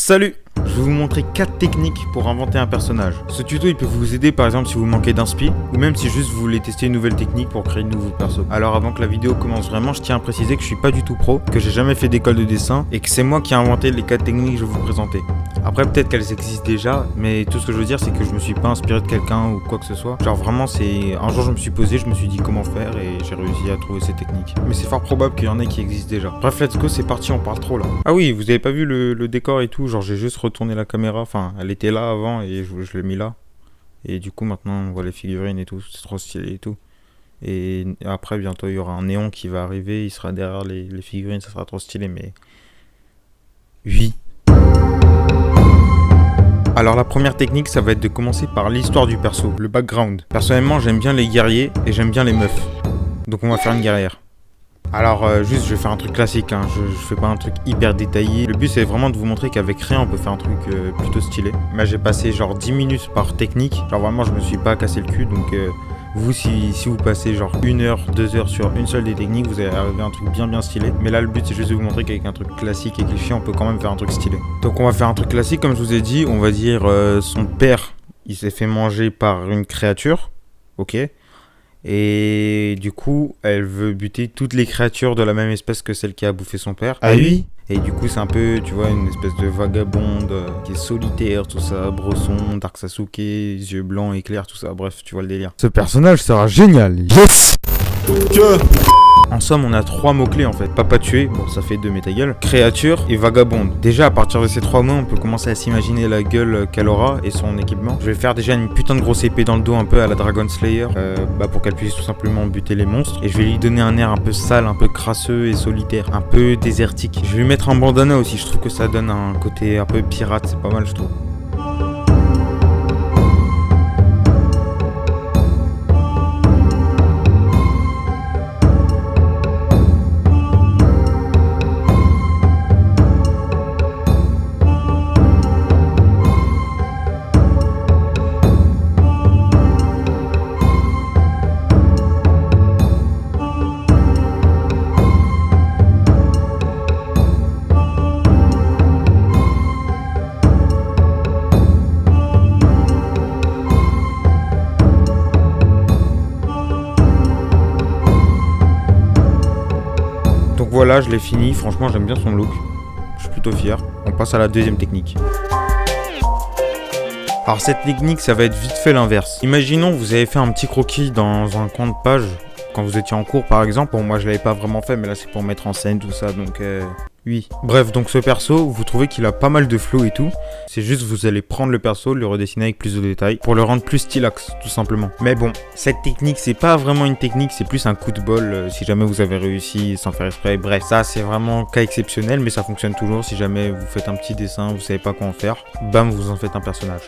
Salut! Je vais vous montrer 4 techniques pour inventer un personnage. Ce tuto il peut vous aider par exemple si vous manquez d'inspi ou même si juste vous voulez tester une nouvelle technique pour créer de nouveaux persos. Alors avant que la vidéo commence vraiment, je tiens à préciser que je suis pas du tout pro, que j'ai jamais fait d'école de dessin et que c'est moi qui ai inventé les 4 techniques que je vais vous présenter. Après peut-être qu'elles existent déjà, mais tout ce que je veux dire c'est que je me suis pas inspiré de quelqu'un ou quoi que ce soit. Genre vraiment c'est... Un jour je me suis posé, je me suis dit comment faire et j'ai réussi à trouver ces techniques. Mais c'est fort probable qu'il y en ait qui existent déjà. Bref, let's go, c'est parti, on parle trop là. Ah oui, vous avez pas vu le décor et tout, genre j'ai juste retourné la caméra, enfin elle était là avant et je l'ai mis là. Et du coup maintenant on voit les figurines et tout, c'est trop stylé et tout. Et après bientôt il y aura un néon qui va arriver, il sera derrière les figurines, ça sera trop stylé mais... Oui. Alors la première technique ça va être de commencer par l'histoire du perso, le background. Personnellement j'aime bien les guerriers et j'aime bien les meufs. Donc on va faire une guerrière. Alors juste je vais faire un truc classique, hein. Je fais pas un truc hyper détaillé. Le but c'est vraiment de vous montrer qu'avec rien on peut faire un truc plutôt stylé. Mais j'ai passé genre 10 minutes par technique. Genre vraiment je me suis pas cassé le cul. Donc vous si vous passez genre 1 heure, 2 heures sur une seule des techniques, vous allez arriver à un truc bien stylé. Mais là le but c'est juste de vous montrer qu'avec un truc classique et cliché on peut quand même faire un truc stylé. Donc on va faire un truc classique comme je vous ai dit. On va dire son père il s'est fait manger par une créature. Ok. Et du coup, elle veut buter toutes les créatures de la même espèce que celle qui a bouffé son père. Ah oui? Et du coup, c'est un peu, tu vois, une espèce de vagabonde qui est solitaire, tout ça, brosson, Dark Sasuke, yeux blancs, éclairs, tout ça, bref, tu vois le délire. Ce personnage sera génial. Yes! En somme, on a 3 mots-clés en fait. Papa tué, bon ça fait 2 mais ta gueule. Créature et vagabonde. Déjà à partir de ces 3 mots, on peut commencer à s'imaginer la gueule qu'elle aura et son équipement. Je vais faire déjà une putain de grosse épée dans le dos un peu à la Dragon Slayer. Pour qu'elle puisse tout simplement buter les monstres. Et je vais lui donner un air un peu sale, un peu crasseux et solitaire. Un peu désertique. Je vais lui mettre un bandana aussi, je trouve que ça donne un côté un peu pirate, c'est pas mal je trouve. Donc voilà, je l'ai fini, franchement j'aime bien son look, je suis plutôt fier. On passe à la deuxième technique. Alors cette technique ça va être vite fait l'inverse. Imaginons vous avez fait un petit croquis dans un coin de page, quand vous étiez en cours par exemple. Bon moi je l'avais pas vraiment fait mais là c'est pour mettre en scène tout ça donc oui. Bref donc ce perso vous trouvez qu'il a pas mal de flow et tout. C'est juste vous allez prendre le perso, le redessiner avec plus de détails pour le rendre plus stylax tout simplement. Mais bon cette technique c'est pas vraiment une technique, c'est plus un coup de bol si jamais vous avez réussi sans faire exprès. Bref ça c'est vraiment cas exceptionnel mais ça fonctionne toujours. Si jamais vous faites un petit dessin, vous savez pas quoi en faire, bam vous en faites un personnage.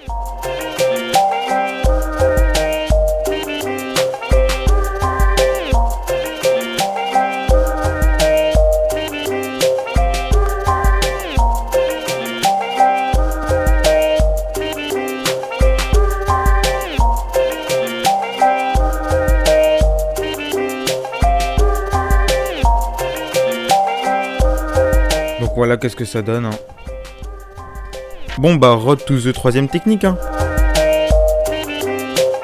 Donc voilà qu'est-ce que ça donne hein. Bon bah road to the troisième technique hein.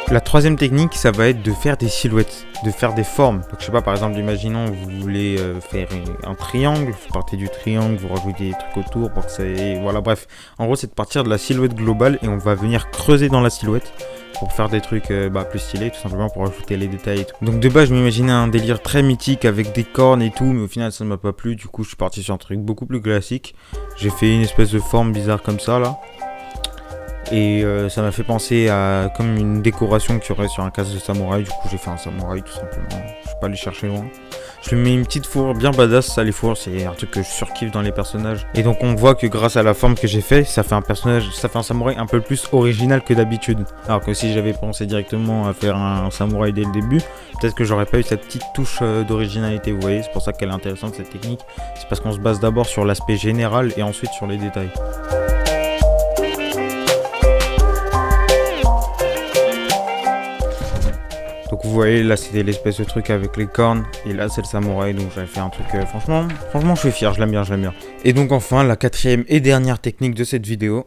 La troisième technique ça va être de faire des silhouettes, de faire des formes. Donc je sais pas par exemple imaginons vous voulez faire un triangle, vous partez du triangle, vous rajoutez des trucs autour pour que ça ait... Voilà bref, en gros c'est de partir de la silhouette globale et on va venir creuser dans la silhouette pour faire des trucs plus stylés, tout simplement pour ajouter les détails et tout. Donc de base je m'imaginais un délire très mythique avec des cornes et tout, mais au final ça ne m'a pas plu, du coup je suis parti sur un truc beaucoup plus classique. J'ai fait une espèce de forme bizarre comme ça là. Et ça m'a fait penser à comme une décoration qu'il y aurait sur un casque de samouraï. Du coup j'ai fait un samouraï tout simplement. Je suis pas allé chercher loin. Je lui mets une petite fourre bien badass, ça les fourres, c'est un truc que je surkiffe dans les personnages. Et donc on voit que grâce à la forme que j'ai fait, ça fait un personnage, ça fait un samouraï un peu plus original que d'habitude. Alors que si j'avais pensé directement à faire un samouraï dès le début, peut-être que j'aurais pas eu cette petite touche d'originalité, vous voyez. C'est pour ça qu'elle est intéressante cette technique. C'est parce qu'on se base d'abord sur l'aspect général et ensuite sur les détails. Donc vous vous voyez, là c'était l'espèce de truc avec les cornes, et là c'est le samouraï, donc j'avais fait un truc, franchement je suis fier, je l'aime bien. Et donc enfin, la quatrième et dernière technique de cette vidéo.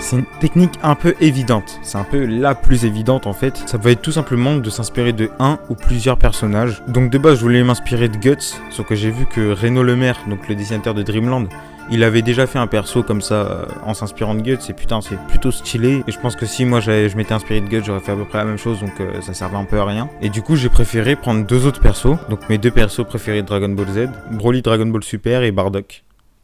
C'est une technique un peu évidente, c'est un peu la plus évidente en fait. Ça va être tout simplement de s'inspirer de un ou plusieurs personnages. Donc de base je voulais m'inspirer de Guts, sauf que j'ai vu que Renaud Lemaire, donc le dessinateur de Dreamland, il avait déjà fait un perso comme ça en s'inspirant de Guts, et putain c'est plutôt stylé. Et je pense que si moi je m'étais inspiré de Guts, j'aurais fait à peu près la même chose, donc ça servait un peu à rien. Et du coup j'ai préféré prendre deux autres persos, donc mes deux persos préférés de Dragon Ball Z, Broly Dragon Ball Super et Bardock.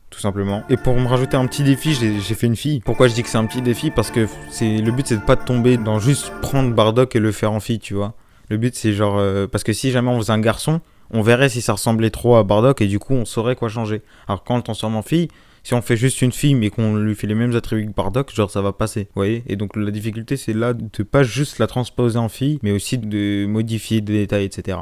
Tout simplement. Et pour me rajouter un petit défi, j'ai fait une fille. Pourquoi je dis que c'est un petit défi? Parce que le but c'est de pas tomber dans juste prendre Bardock et le faire en fille, tu vois. Le but c'est genre... parce que si jamais on faisait un garçon, on verrait si ça ressemblait trop à Bardock et du coup on saurait quoi changer. Alors quand on le transforme en fille, si on fait juste une fille mais qu'on lui fait les mêmes attributs que Bardock, genre ça va passer, vous voyez. Et donc la difficulté c'est là de pas juste la transposer en fille, mais aussi de modifier des détails, etc.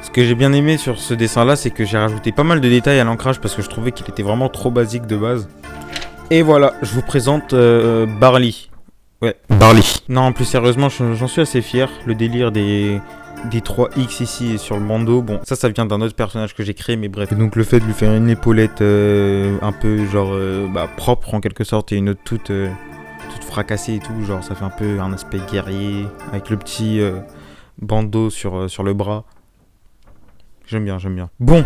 Ce que j'ai bien aimé sur ce dessin là, c'est que j'ai rajouté pas mal de détails à l'ancrage parce que je trouvais qu'il était vraiment trop basique de base. Et voilà, je vous présente Barley. Ouais, Barley. Non, plus sérieusement, j'en suis assez fier. Le délire des 3X ici et sur le bandeau, bon, ça vient d'un autre personnage que j'ai créé, mais bref. Et donc le fait de lui faire une épaulette un peu genre propre en quelque sorte et une autre toute fracassée et tout, genre ça fait un peu un aspect guerrier avec le petit bandeau sur le bras. J'aime bien. Bon,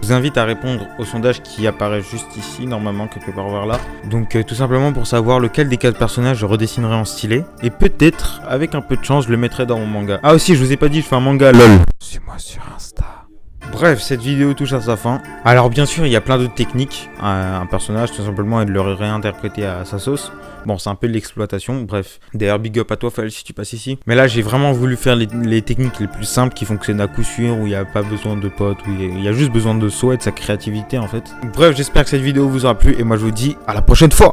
je vous invite à répondre au sondage qui apparaît juste ici, normalement, quelque part vers là. Donc, tout simplement pour savoir lequel des 4 personnages je redessinerai en stylé. Et peut-être, avec un peu de chance, je le mettrai dans mon manga. Ah aussi, je vous ai pas dit, je fais un manga, lol. Suis-moi sur Insta. Bref, cette vidéo touche à sa fin. Alors bien sûr, il y a plein d'autres techniques. Un personnage, tout simplement, et de le réinterpréter à sa sauce. Bon, c'est un peu de l'exploitation, bref. D'ailleurs, big up à toi, Faël, si tu passes ici. Mais là, j'ai vraiment voulu faire les techniques les plus simples qui fonctionnent à coup sûr, où il n'y a pas besoin de potes, où il y a juste besoin de soi et de sa créativité, en fait. Bref, j'espère que cette vidéo vous aura plu, et moi, je vous dis à la prochaine fois.